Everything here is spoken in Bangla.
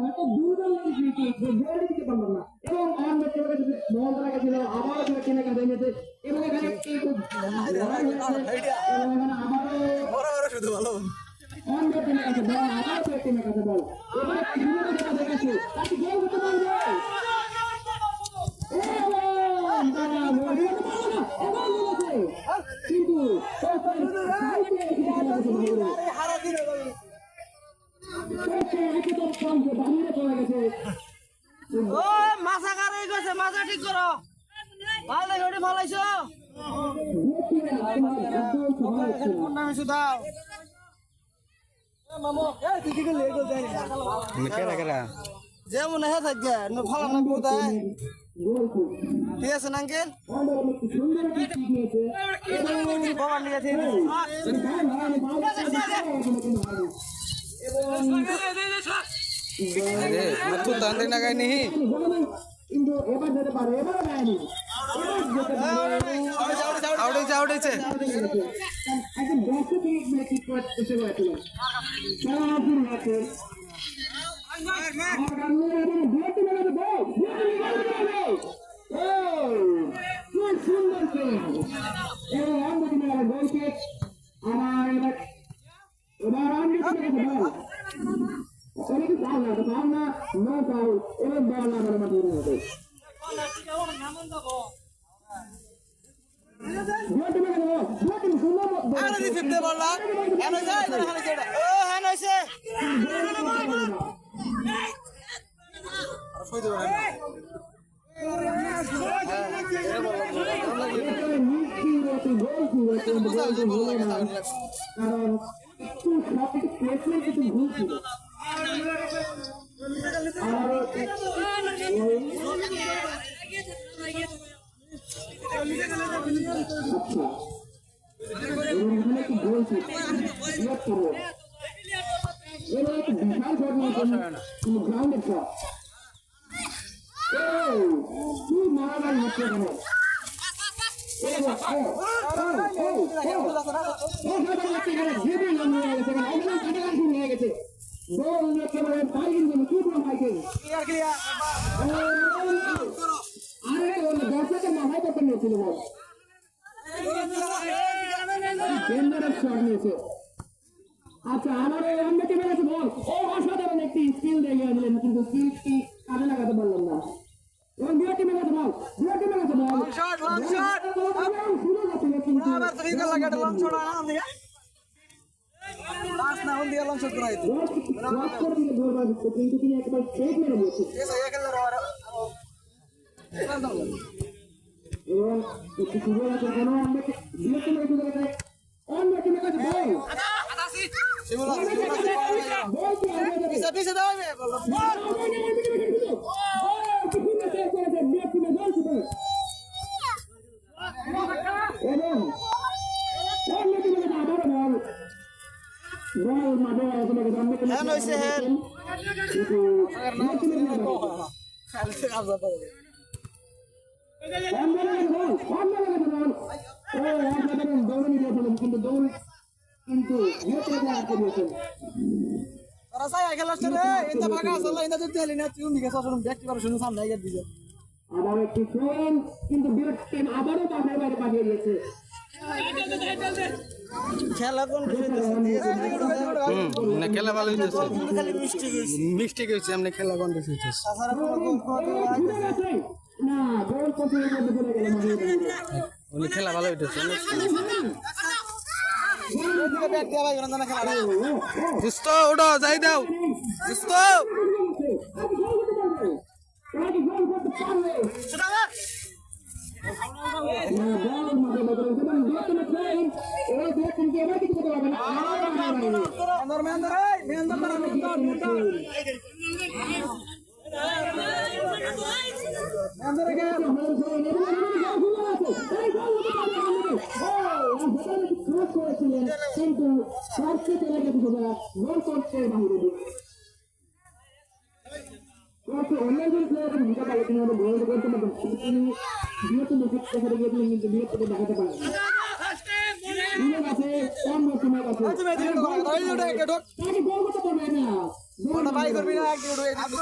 এত দুর্বল গোল দিতে পারলাম না এবং আমাদের বল লাগাছিল আবার কিনে কাটে নিয়েছে এবং এখানে একটি খুব লড়াই হয়েছে এবং এখানে আবারও শুধু ভালো অন্য টিমের কাছে বল আবার টিমের কাছে বল এবারে সুন্দর যেটা দেখেছি তাকে গোল করতে পারবে কিন্তু ও মাথা কারে গেছে মাথা ঠিক করো ভালো ওটি ভালাইছো কোন নামে সুদাও মামু এ তুই কি লে গো যাই কেরা কেরা যেমন হে থাকে নো ভালো না কোথায় ঠিক আছে না আঙ্কেল বাবা নিয়ে আছে अरे मत तो तांदे ना गए नहीं কিন্তু এবার যেতে পারে এবারে যায়নি आवड़े से একদম 10 থেকে মিনিট ঠিক করে এসে গেছিল খেলা শুরু হচ্ছে আর গামলে এখানে বিরতি লাগাতে বল কি সুন্দর খেলা এই আমরা দিনে গোল কিক আমার এবার আমরা দিনে বল অনেক ভালো লাগে ভাবনা নো ফাউল এবং বল লাগানো মাঠে হবে আরে দি ফিফতে বল না এনো যায় এখানে সেটা ও হ্যাঁ নইছে আর কই দেব আচ্ছা আমাদের আমরা টিমে গেছে বল ও অসাধারণ একটি স্কিল দেখিয়ে দিলেন কিন্তু স্কিলটি কাজে লাগাতে পারলাম না এবং দুই টিমে গেছে বল লং শট আবার তুমি গলা কাটে লং শট আনা দিয়া পাস না হন দিয়া লং শট করাই তো কিন্তু তিনি একবার ফেক মেরে দিয়েছে এসে একেলে রো এবং একটু সুযোগ আছে কেন আমরা দুই টিমে গেছে অন্য টিমে গেছে বল পিছে দাও আমি কিন্তু Rasanya kalau sudah ini pakai salah ini tuh jalan itu nih kalau sudah back kalau sudah sampai aja bisa. আবার একটি ফ্রেম কিন্তু বিরাট টিম আবারও তাদের বাইরে পাঠিয়ে দিয়েছে খেলা কোন না খেলা ভালো হইছে মিস্টেক হইছে আমরা খেলা কোন হইছে না গোল কোচিংয়ের মধ্যে পড়ে গেল উনি খেলা ভালো হইছে দোস্ত ওঠো যাই দাও দোস্ত কিন্তু সবচেয়ে চলে গেছে গোল করতে বাহিরে অন্যান্য প্লেয়ারের ভূমিকা পালন করে গোল করতে পারবেন তিনি বৃহত্তম দেখা গিয়েছিলেন কিন্তু বৃহত্তম দেখাতে পারেন আছে কম রকমের আছে গোল করতে পারবে না বাই করবি না, একটু